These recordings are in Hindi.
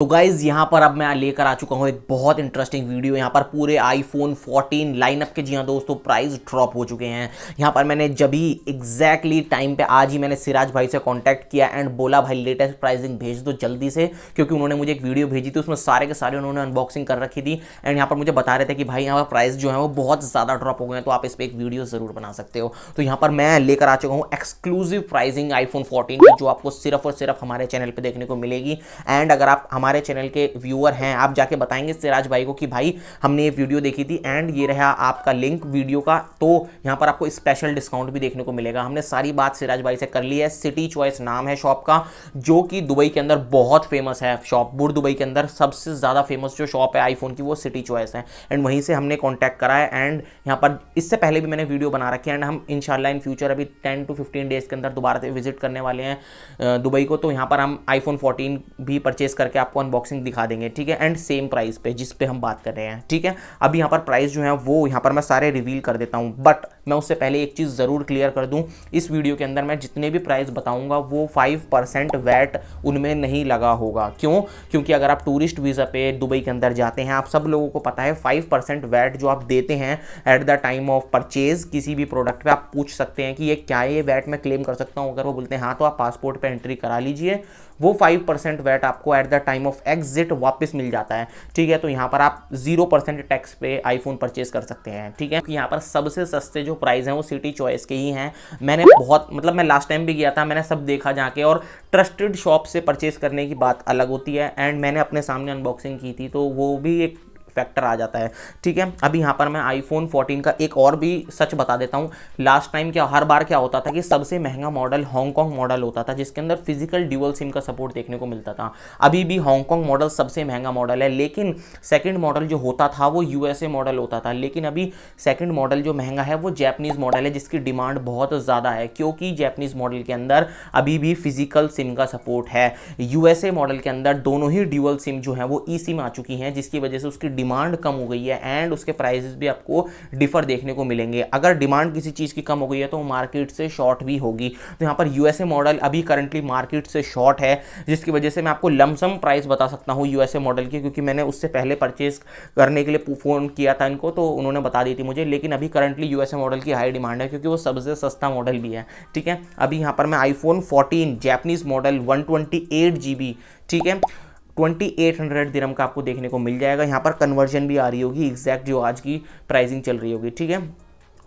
तो गाइज यहाँ पर अब मैं लेकर आ चुका हूँ एक बहुत इंटरेस्टिंग वीडियो। यहाँ पर पूरे आईफोन 14 लाइनअप के जी हाँ दोस्तों प्राइस ड्रॉप हो चुके हैं। यहाँ पर मैंने जब ही एग्जैक्टली टाइम पे आज ही मैंने सिराज भाई से कांटेक्ट किया एंड बोला भाई लेटेस्ट प्राइसिंग भेज दो जल्दी से, क्योंकि उन्होंने मुझे एक वीडियो भेजी थी उसमें सारे के सारे उन्होंने अनबॉक्सिंग कर रखी थी एंड यहाँ पर मुझे बता रहे थे कि भाई यहाँ पर प्राइस जो है वो बहुत ज़्यादा ड्रॉप हो गए हैं, तो आप इस पर एक वीडियो ज़रूर बना सकते हो। तो यहाँ पर मैं लेकर आ चुका हूँ एक्सक्लूसिव प्राइसिंग आईफोन 14 की, जो आपको सिर्फ और सिर्फ हमारे चैनल पर देखने को मिलेगी। एंड अगर आप हमारे चैनल के व्यूअर हैं, आप जाके बताएंगे सिराज भाई को कि भाई हमने ये वीडियो देखी थी एंड ये रहा आपका लिंक वीडियो का, तो यहाँ पर आपको स्पेशल डिस्काउंट भी देखने को मिलेगा। हमने सारी बात सिराज भाई से कर ली है। सिटी चॉइस नाम है शॉप का, जो कि दुबई के अंदर बहुत फेमस है शॉप। बुर्ज दुबई के अंदर सबसे ज़्यादा फेमस जो शॉप है आईफोन की वो सिटी चॉइस है एंड वहीं से हमने कॉन्टैक्ट करा है। एंड यहाँ पर इससे पहले भी मैंने वीडियो बना रखी है एंड हम इंशाल्लाह इन फ्यूचर अभी 10 to 15 डेज के अंदर दोबारा से विजिट करने वाले हैं दुबई को। तो यहाँ पर हम आईफोन 14 भी परचेस करके आपको अनबॉक्सिंग दिखा देंगे, ठीक है, एंड सेम प्राइस पे जिस पे हम बात कर रहे हैं, ठीक है। अब यहाँ पर प्राइस जो है वो यहाँ पर मैं सारे रिवील कर देता हूँ, बट मैं उससे पहले एक चीज़ ज़रूर क्लियर कर दूँ। इस वीडियो के अंदर मैं जितने भी प्राइस बताऊँगा वो 5% वैट उनमें नहीं लगा होगा। क्यों? क्योंकि अगर आप टूरिस्ट वीज़ा पे दुबई के अंदर जाते हैं, आप सब लोगों को पता है 5% वैट जो आप देते हैं at the time of purchase किसी भी प्रोडक्ट पे। आप पूछ सकते हैं कि ये क्या है, ये वैट मैं क्लेम कर सकता हूँ? अगर वो बोलते हैं हाँ, तो आप पासपोर्ट पे एंट्री करा लीजिए। वो 5% वैट आपको at the time of exit वापस मिल जाता है, ठीक है। तो यहाँ पर आप 0% टैक्स पे आईफोन परचेज कर सकते हैं, ठीक है। यहाँ पर सबसे सस्ते जो प्राइस हैं वो सिटी चॉइस के ही हैं। मैंने बहुत मैं लास्ट टाइम भी गया था, मैंने सब देखा जाके, और ट्रस्टेड शॉप से परचेज करने की बात अलग होती है एंड मैंने अपने सामने अनबॉक्सिंग की थी, तो वो भी एक फैक्टर आ जाता है, ठीक है। अभी यहाँ पर मैं आईफोन 14 का एक और भी सच बता देता हूँ। लास्ट टाइम हर बार क्या होता था कि सबसे महंगा मॉडल हांगकांग मॉडल होता था, जिसके अंदर फिजिकल ड्यूअल सिम का सपोर्ट देखने को मिलता था। अभी भी हांगकांग मॉडल सबसे महंगा मॉडल है, लेकिन सेकंड मॉडल जो होता था वो यूएसए मॉडल होता था। लेकिन अभी सेकंड मॉडल जो महंगा है वो जैपनीज मॉडल है, जिसकी डिमांड बहुत ज़्यादा है, क्योंकि जैपनीज मॉडल के अंदर अभी भी फिजिकल सिम का सपोर्ट है। यूएसए मॉडल के अंदर दोनों ही ड्यूअल सिम जो है वो ई सिम आ चुकी हैं, जिसकी वजह से उसकी डिमांड कम हो गई है एंड उसके प्राइसेस भी आपको डिफर देखने को मिलेंगे। अगर डिमांड किसी चीज़ की कम हो गई है तो मार्केट से शॉर्ट भी होगी। तो यहाँ पर यूएसए मॉडल अभी करंटली मार्केट से शॉर्ट है, जिसकी वजह से मैं आपको लमसम प्राइस बता सकता हूँ यूएसए मॉडल की, क्योंकि मैंने उससे पहले परचेज करने के लिए फ़ोन किया था इनको, तो उन्होंने बता दी थी मुझे। लेकिन अभी करंटली यूएसए मॉडल की हाई डिमांड है, क्योंकि वो सबसे सस्ता मॉडल भी है, ठीक है। अभी यहाँ पर मैं आईफोन 14 जैपनीज मॉडल 128 GB, ठीक है, 2800 दिरहम का आपको देखने को मिल जाएगा। यहाँ पर कन्वर्जन भी आ रही होगी एग्जैक्ट जो आज की प्राइसिंग चल रही होगी, ठीक है।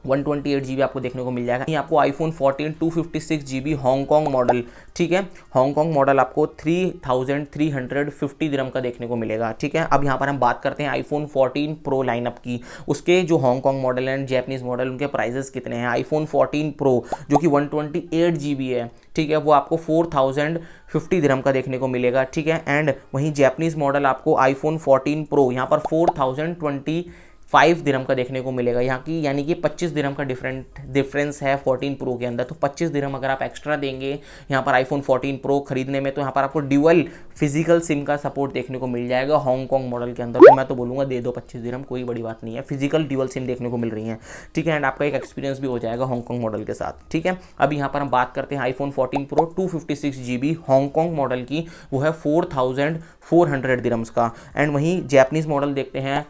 128 GB आपको देखने को मिल जाएगा। ये आपको आईफोन 14 256 GB हांगकांग मॉडल, ठीक है, हांगकांग मॉडल आपको 3350 दिरहम का देखने को मिलेगा, ठीक है। अब यहाँ पर हम बात करते हैं आईफोन 14 प्रो लाइनअप की। उसके जो Hong Kong model and Japanese model उनके प्राइजेस कितने हैं। आईफोन 14 प्रो जो कि 128 GB है, ठीक है, वो आपको 4050 दिरहम का देखने को मिलेगा, ठीक है। एंड वहीं जैपनीज मॉडल आपको आईफोन 14 प्रो यहाँ पर 4025 दिरहम का देखने को मिलेगा। यहाँ की यानी कि 25 दिरहम का डिफरेंस है 14 प्रो के अंदर। तो 25 दिरहम अगर आप एक्स्ट्रा देंगे यहाँ पर आईफोन 14 प्रो खरीदने में, तो यहाँ पर आपको ड्यूअल फिजिकल सिम का सपोर्ट देखने को मिल जाएगा हांगकांग मॉडल के अंदर। तो मैं तो बोलूँगा दे दो 25 दिरहम, कोई बड़ी बात नहीं है, फिजिकल ड्यूअल सिम देखने को मिल रही है, ठीक है। एंड आपका एक एक्सपीरियंस भी हो जाएगा हांगकांग मॉडल के साथ, ठीक है। अभी यहाँ पर हम बात करते हैं iPhone 14 pro 256 GB Hong Kong model की, वो है 4400 दिरहम्स का। एंड वहीं जैपनीज मॉडल देखते हैं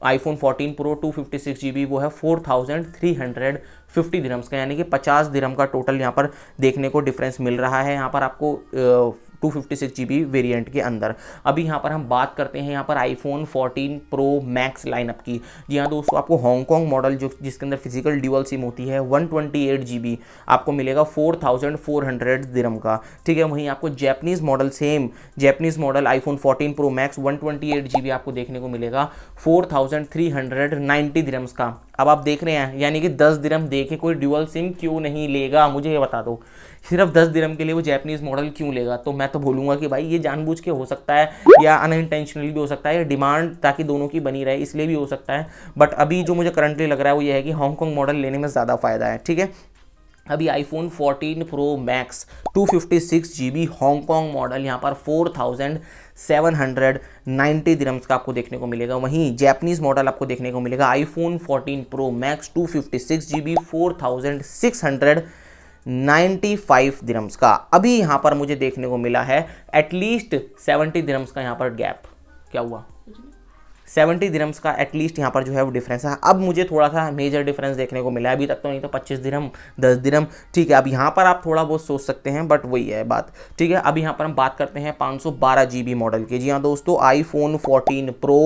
आईफोन 14 प्रो 256 GB, वो है 4350 दिरहम्स का, यानी कि 50 दिरहम का टोटल यहाँ पर देखने को डिफरेंस मिल रहा है यहाँ पर आपको 256 GB वेरिएंट के अंदर। अभी यहाँ पर हम बात करते हैं यहाँ पर आईफोन 14 प्रो मैक्स लाइनअप की। जी हाँ दोस्तों, आपको हांगकांग मॉडल जो जिसके अंदर फिजिकल ड्यूअल सिम होती है 128 GB आपको मिलेगा 4400 दिरहम का, ठीक है। वहीं आपको Japanese model same Japanese model iPhone 14 pro max 128 GB आपको देखने को मिलेगा 4390 दिरहम्स का। अब आप देख रहे हैं यानी कि 10 दिरहम दे के कोई ड्यूअल सिम क्यों नहीं लेगा, मुझे ये बता दो। सिर्फ 10 दिरहम के लिए वो जैपनीज मॉडल क्यों लेगा? तो मैं तो बोलूँगा कि भाई ये जानबूझ के हो सकता है या अनइंटेंशनली भी हो सकता है, डिमांड ताकि दोनों की बनी रहे इसलिए भी हो सकता है। बट अभी जो मुझे करंटली लग रहा है वो ये है कि हांगकांग मॉडल लेने में ज़्यादा फ़ायदा है, ठीक है। अभी iPhone 14 pro max 256 GB Hong Kong model यहाँ पर 4790 दिरहम्स का आपको देखने को मिलेगा। वहीं जैपनीज मॉडल आपको देखने को मिलेगा iPhone 14 pro max 256 GB 4600 95 dirhams का। अभी यहाँ पर मुझे देखने को मिला है एटलीस्ट 70 दिरहम्स का यहाँ पर गैप। क्या हुआ? 70 दिरहम्स का एटलीस्ट यहाँ पर जो है वो डिफरेंस है। अब मुझे थोड़ा सा मेजर डिफरेंस देखने को मिला है, अभी तक तो नहीं, तो 25 दिरहम, 10 दिरहम, ठीक है। अब यहाँ पर आप थोड़ा बहुत सोच सकते हैं, बट वही है बात, ठीक है। अब यहाँ पर हम बात करते हैं 512 GB मॉडल की। जी हाँ दोस्तों, iPhone 14 Pro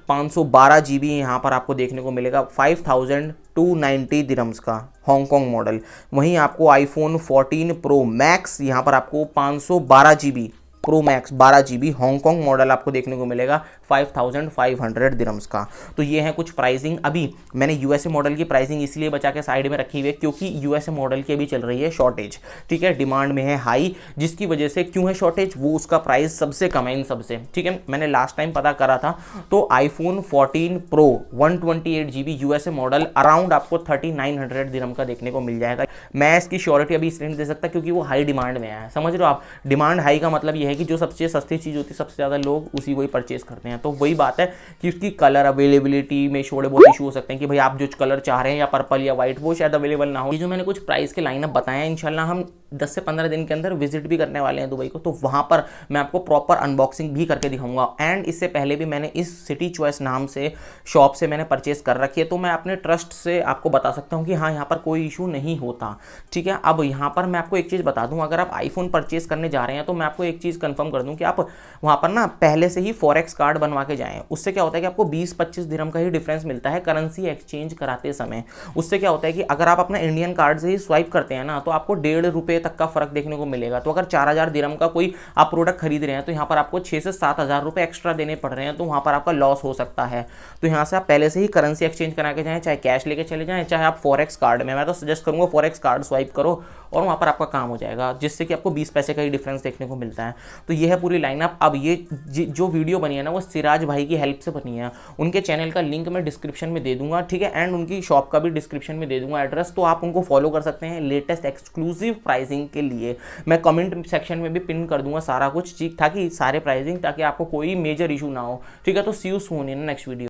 512 GB यहाँ पर आपको देखने को मिलेगा 5290 दिरहम्स का हांगकॉन्ग मॉडल। वहीं आपको iPhone 14 Pro Max यहाँ पर आपको 512 GB pro max 12 GB Hong Kong model आपको देखने को मिलेगा 5500 दिरहम्स का। तो ये है कुछ प्राइसिंग। अभी मैंने यूएसए मॉडल की प्राइसिंग इसलिए बचा के साइड में रखी हुई है क्योंकि यूएसए मॉडल की अभी चल रही है शॉर्टेज, ठीक है, डिमांड में है हाई, जिसकी वजह से क्यों है शॉर्टेज, वो उसका प्राइस सबसे कम है इन सबसे, ठीक है। मैंने लास्ट टाइम पता करा था तो iPhone 14 Pro 128 GB USA model around आपको 3900 दिरहम का देखने को मिल जाएगा। मैं इसकी श्योरिटी अभी इसलिए नहीं दे सकता क्योंकि वो हाई डिमांड में है, समझ रहे हो आप। डिमांड हाई का मतलब ये है कि जो सबसे सस्ती चीज़ होती है सबसे ज़्यादा लोग उसी को ही परचेस करते हैं। तो वही बात है कि उसकी कलर अवेलेबिलिटी में थोड़े बहुत इशू हो सकते हैं कि भाई आप जो कलर चाह रहे हैं या पर्पल या व्हाइट वो शायद अवेलेबल ना हो। ये जो मैंने कुछ प्राइस के लाइनअप बताए हैं, इंशाल्लाह हम 10 से 15 दिन के अंदर विजिट भी करने वाले हैं दुबई को, तो वहाँ पर मैं आपको प्रॉपर अनबॉक्सिंग भी करके दिखाऊंगा। एंड इससे पहले भी मैंने इस सिटी चॉइस नाम से शॉप से मैंने परचेस कर रखी है, तो मैं अपने ट्रस्ट से आपको बता सकता हूँ कि हाँ यहाँ पर कोई इशू नहीं होता, ठीक है। अब यहाँ पर मैं आपको एक चीज़ बता दूँ, अगर आप आईफोन परचेस करने जा रहे हैं तो मैं आपको एक चीज़ कंफर्म कर दूँ कि आप वहाँ पर ना पहले से ही फॉरेक्स कार्ड बनवा के जाएँ। उससे क्या होता है कि आपको 20-25 दिरहम का ही डिफरेंस मिलता है करेंसी एक्सचेंज कराते समय। उससे क्या होता है कि अगर आप अपना इंडियन कार्ड से ही स्वाइप करते हैं ना तो आपको 1.5 रुपये तक का फर्क देखने को मिलेगा। तो अगर 4000 दिरहम का कोई आप प्रोडक्ट खरीद रहे हैं तो यहाँ पर आपको 6 से 7000 रुपये एक्स्ट्रा देने पड़ रहे हैं, तो वहाँ पर आपका लॉस हो सकता है। तो यहाँ से आप पहले से ही करेंसी एक्सचेंज करा के जाएँ, चाहे कैश लेके चले जाएँ, चाहे आप फॉरेक्स कार्ड में, मैं तो सजेस्ट करूँगा फॉरेक्स कार्ड स्वाइप करो और वहाँ पर आपका काम हो जाएगा, जिससे कि आपको 20 पैसे का ही डिफरेंस देखने को मिलता है। तो ये है पूरी लाइनअप। अब ये जो वीडियो बनी है ना वो सिराज भाई की हेल्प से बनी है। उनके चैनल का लिंक मैं डिस्क्रिप्शन में दे दूंगा, ठीक है, एंड उनकी शॉप का भी डिस्क्रिप्शन में दे दूंगा एड्रेस, तो आप उनको फॉलो कर सकते हैं लेटेस्ट एक्सक्लूसिव प्राइसिंग के लिए। मैं कमेंट सेक्शन में भी पिन कर दूंगा सारा कुछ, ठीक, ताकि सारे प्राइसिंग, ताकि आपको कोई मेजर इशू ना हो, ठीक है। तो see you soon in next video.